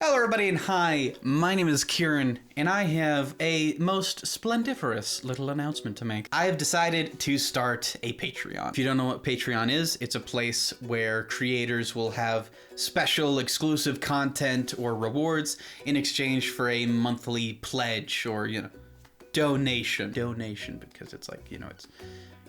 Hello everybody and hi, my name is Kieran and I have a most splendiferous little announcement to make. I have decided to start a Patreon. If you don't know what Patreon is, it's a place where creators will have special exclusive content or rewards in exchange for a monthly pledge or, donation. Donation, because it's like,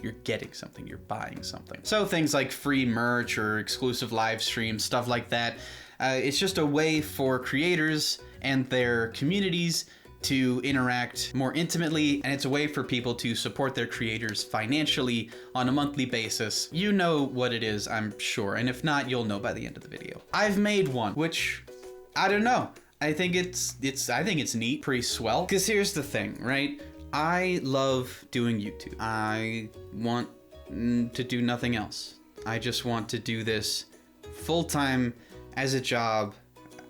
you're getting something, you're buying something. So things like free merch or exclusive live streams, stuff like that. It's just a way for creators and their communities to interact more intimately, and it's a way for people to support their creators financially on a monthly basis. You know what it is, I'm sure, and if not, you'll know by the end of the video. I've made one, which, I don't know. I think it's neat, pretty swell. Because here's the thing, right? I love doing YouTube. I want to do nothing else. I just want to do this full-time as a job.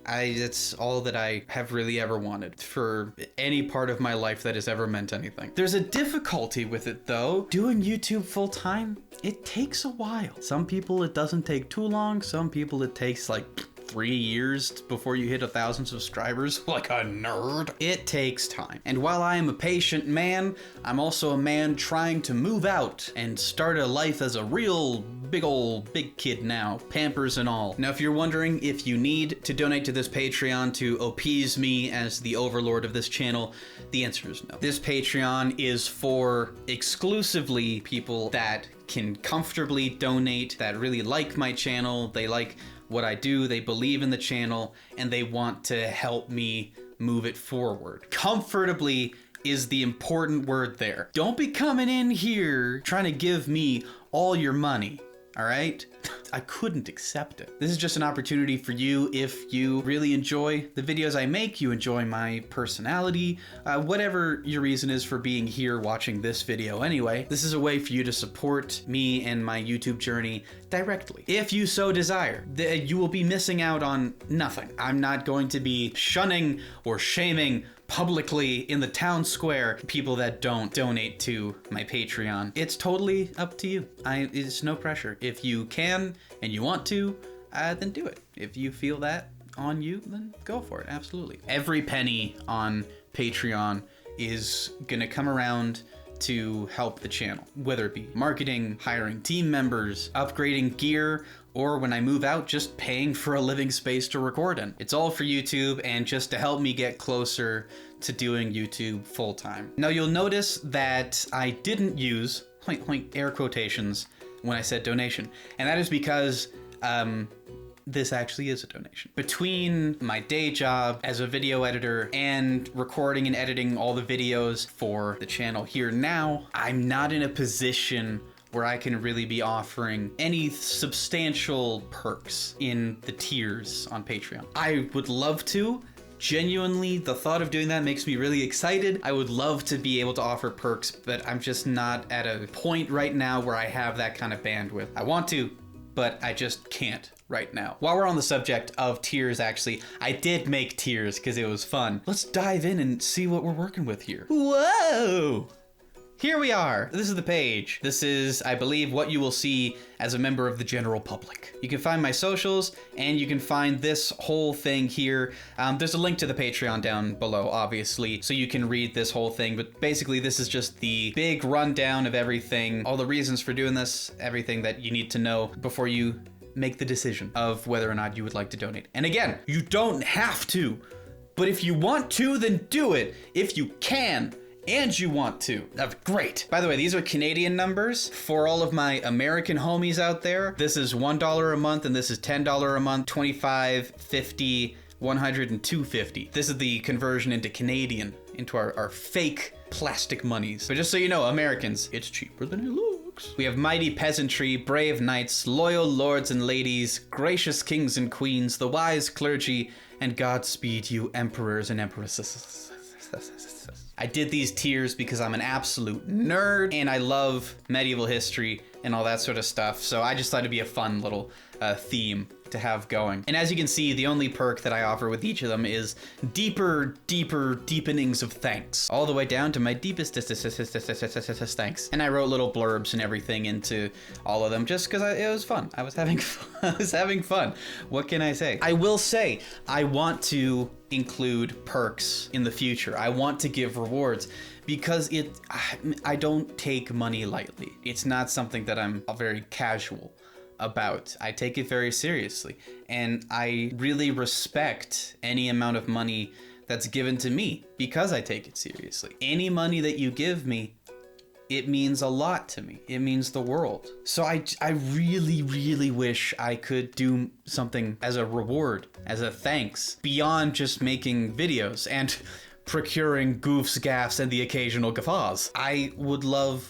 It's all that I have really ever wanted for any part of my life that has ever meant anything. There's a difficulty with it though. Doing YouTube full-time, it takes a while. Some people it doesn't take too long. Some people it takes like 3 years before you hit 1,000 subscribers, like a nerd. It takes time. And while I am a patient man, I'm also a man trying to move out and start a life as a real big kid now, Pampers and all. Now, if you're wondering if you need to donate to this Patreon to appease me as the overlord of this channel, the answer is no. This Patreon is for exclusively people that can comfortably donate, that really like my channel, they like what I do, they believe in the channel, and they want to help me move it forward. Comfortably is the important word there. Don't be coming in here trying to give me all your money, all right? I couldn't accept it. This is just an opportunity for you if you really enjoy the videos I make, you enjoy my personality, whatever your reason is for being here watching this video anyway. This is a way for you to support me and my YouTube journey directly. If you so desire, you will be missing out on nothing. I'm not going to be shunning or shaming publicly in the town square people that don't donate to my Patreon. It's totally up to you. It's no pressure. If you can and you want to, then do it. If you feel that on you, then go for it, absolutely. Every penny on Patreon is gonna come around to help the channel, whether it be marketing, hiring team members, upgrading gear, or when I move out, just paying for a living space to record in. It's all for YouTube and just to help me get closer to doing YouTube full time. Now you'll notice that I didn't use air quotations when I said donation, and that is because this actually is a donation. Between my day job as a video editor and recording and editing all the videos for the channel here now, I'm not in a position where I can really be offering any substantial perks in the tiers on Patreon. I would love to. Genuinely, the thought of doing that makes me really excited. I would love to be able to offer perks, but I'm just not at a point right now where I have that kind of bandwidth. I want to, but I just can't right now. While we're on the subject of tiers, actually, I did make tiers because it was fun. Let's dive in and see what we're working with here. Whoa! Here we are. This is the page. This is, I believe, what you will see as a member of the general public. You can find my socials, and you can find this whole thing here. There's a link to the Patreon down below, obviously, so you can read this whole thing, but basically this is just the big rundown of everything, all the reasons for doing this, everything that you need to know before you make the decision of whether or not you would like to donate. And again, you don't have to, but if you want to, then do it. If you can, and you want to. Great. By the way, these are Canadian numbers. For all of my American homies out there, this is $1 a month and this is $10 a month, 25, 50, 100, and 250. This is the conversion into Canadian, into our fake plastic monies. But just so you know, Americans, it's cheaper than it looks. We have mighty peasantry, brave knights, loyal lords and ladies, gracious kings and queens, the wise clergy, and Godspeed you emperors and empresses. I did these tiers because I'm an absolute nerd and I love medieval history and all that sort of stuff. So I just thought it'd be a fun little theme to have going. And as you can see, the only perk that I offer with each of them is deeper deepenings of thanks, all the way down to my deepest thanks. And I wrote little blurbs and everything into all of them just because it was fun. I was having fun. What can I say? I will say I want to include perks in the future. I want to give rewards because I don't take money lightly. It's not something that I'm very casual about. I take it very seriously, and I really respect any amount of money that's given to me because I take it seriously. Any money that you give me, it means a lot to me. It means the world. So I really wish I could do something as a reward, as a thanks, beyond just making videos and procuring goofs, gaffs, and the occasional guffaws. I would love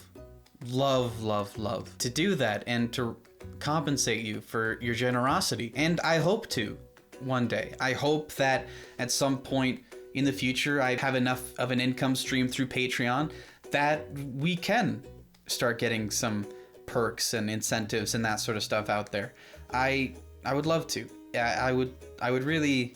to do that and to compensate you for your generosity. And I hope to one day. I hope that at some point in the future I have enough of an income stream through Patreon that we can start getting some perks and incentives and that sort of stuff out there. I would love to. I would really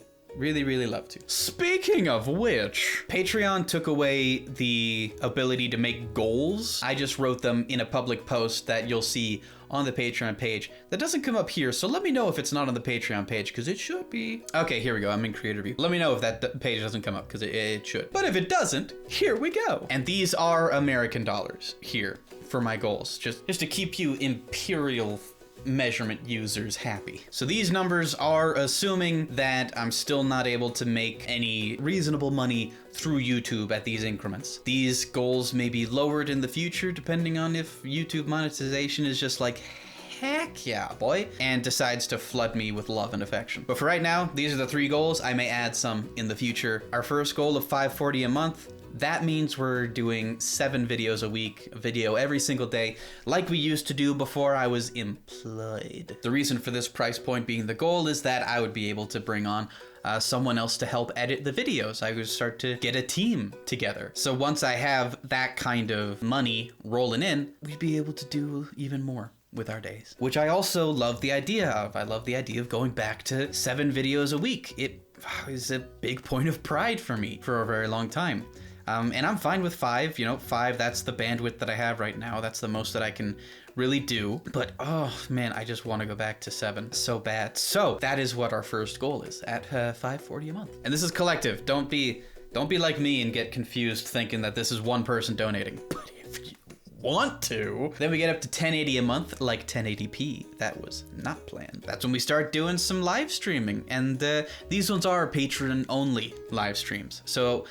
love to. Speaking of which, Patreon took away the ability to make goals. I just wrote them in a public post that you'll see on the Patreon page. That doesn't come up here, so let me know if it's not on the Patreon page, because it should be. Okay, here we go. I'm in creator view. Let me know if that page doesn't come up, because it should. But if it doesn't, here we go. And these are American dollars here for my goals, just to keep you imperial measurement users happy. So these numbers are assuming that I'm still not able to make any reasonable money through YouTube at these increments. These goals may be lowered in the future depending on if YouTube monetization is just like, heck yeah, boy, and decides to flood me with love and affection. But for right now, these are the 3 goals. I may add some in the future. Our first goal of $5.40 a month, that means we're doing 7 videos a week, a video every single day, like we used to do before I was employed. The reason for this price point being the goal is that I would be able to bring on someone else to help edit the videos. I would start to get a team together. So once I have that kind of money rolling in, we'd be able to do even more with our days, which I also love the idea of. I love the idea of going back to 7 videos a week. It is a big point of pride for me for a very long time. And I'm fine with 5, 5, that's the bandwidth that I have right now. That's the most that I can really do. But, oh man, I just want to go back to 7 so bad. So that is what our first goal is at $5.40 a month. And this is collective. Don't be like me and get confused thinking that this is one person donating. But if you want to, then we get up to $10.80 a month, like 1080p. That was not planned. That's when we start doing some live streaming. And these ones are Patreon only live streams. So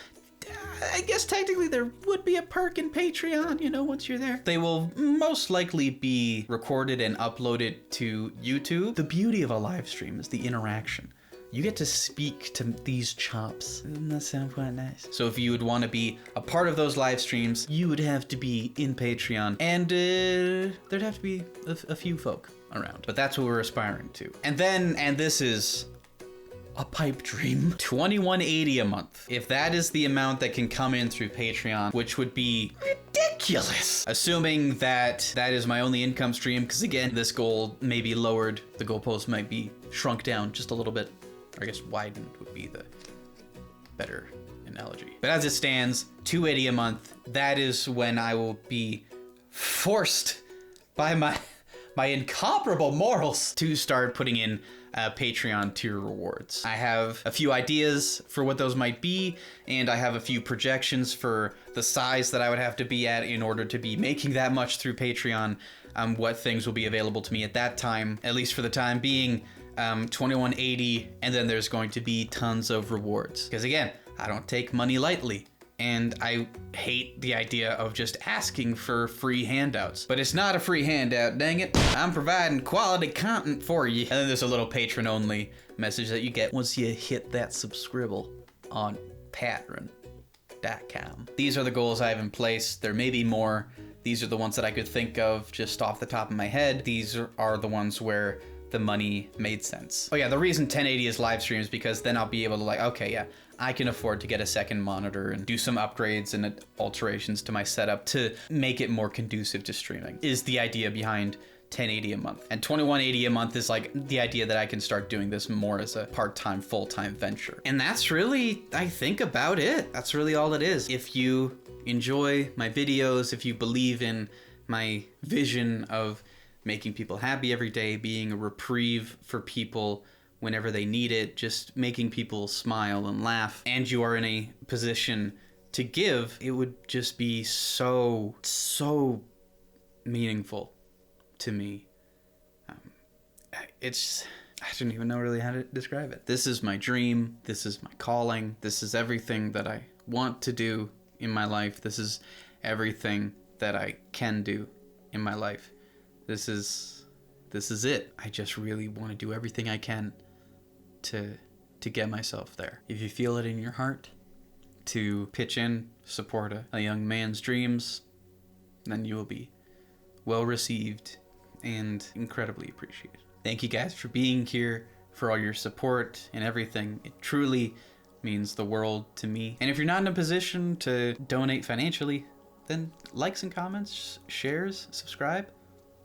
I guess technically there would be a perk in Patreon, once you're there. They will most likely be recorded and uploaded to YouTube. The beauty of a live stream is the interaction. You get to speak to these chops. Doesn't that sound quite nice? So if you would want to be a part of those live streams, you would have to be in Patreon. And there'd have to be a few folk around. But that's what we're aspiring to. And this is a pipe dream, $21.80 a month. If that is the amount that can come in through Patreon, which would be ridiculous, assuming that is my only income stream, because again, this goal may be lowered, the goalpost might be shrunk down just a little bit, or I guess widened would be the better analogy. But as it stands, $2.80 a month, that is when I will be forced by my incomparable morals to start putting in Patreon tier rewards. I have a few ideas for what those might be, and I have a few projections for the size that I would have to be at in order to be making that much through Patreon, what things will be available to me at that time, at least for the time being, $21.80, and then there's going to be tons of rewards. Because again, I don't take money lightly. And I hate the idea of just asking for free handouts. But it's not a free handout, dang it. I'm providing quality content for you. And then there's a little patron-only message that you get once you hit that subscribble on patreon.com. These are the goals I have in place. There may be more. These are the ones that I could think of just off the top of my head. These are the ones where the money made sense. Oh yeah, the reason 1080 is live stream is because then I'll be able to okay, yeah, I can afford to get a second monitor and do some upgrades and alterations to my setup to make it more conducive to streaming, is the idea behind $10.80 a month. And $21.80 a month is like the idea that I can start doing this more as a part-time, full-time venture. And that's really, I think, about it. That's really all it is. If you enjoy my videos, if you believe in my vision of making people happy every day, being a reprieve for people whenever they need it, just making people smile and laugh, and you are in a position to give, it would just be so meaningful to me. I don't even know really how to describe it. This is my dream. This is my calling. This is everything that I want to do in my life. This is everything that I can do in my life. This is it. I just really want to do everything I can to get myself there. If you feel it in your heart to pitch in, support a young man's dreams, then you will be well received and incredibly appreciated. Thank you guys for being here, for all your support and everything. It truly means the world to me. And if you're not in a position to donate financially, then likes and comments, shares, subscribe.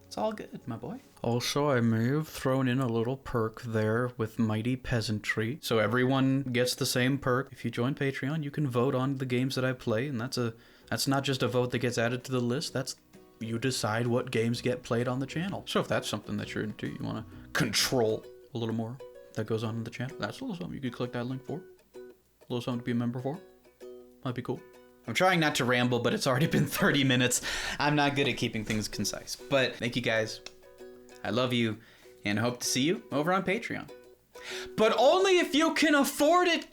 It's all good, my boy. Also, I may have thrown in a little perk there with Mighty Peasantry. So everyone gets the same perk. If you join Patreon, you can vote on the games that I play, and that's not just a vote that gets added to the list. That's you decide what games get played on the channel. So if that's something that you're into, you want to control a little more that goes on in the channel, that's a little something you could click that link for. A little something to be a member for. Might be cool. I'm trying not to ramble, but it's already been 30 minutes. I'm not good at keeping things concise. But thank you guys. I love you and hope to see you over on Patreon. But only if you can afford it.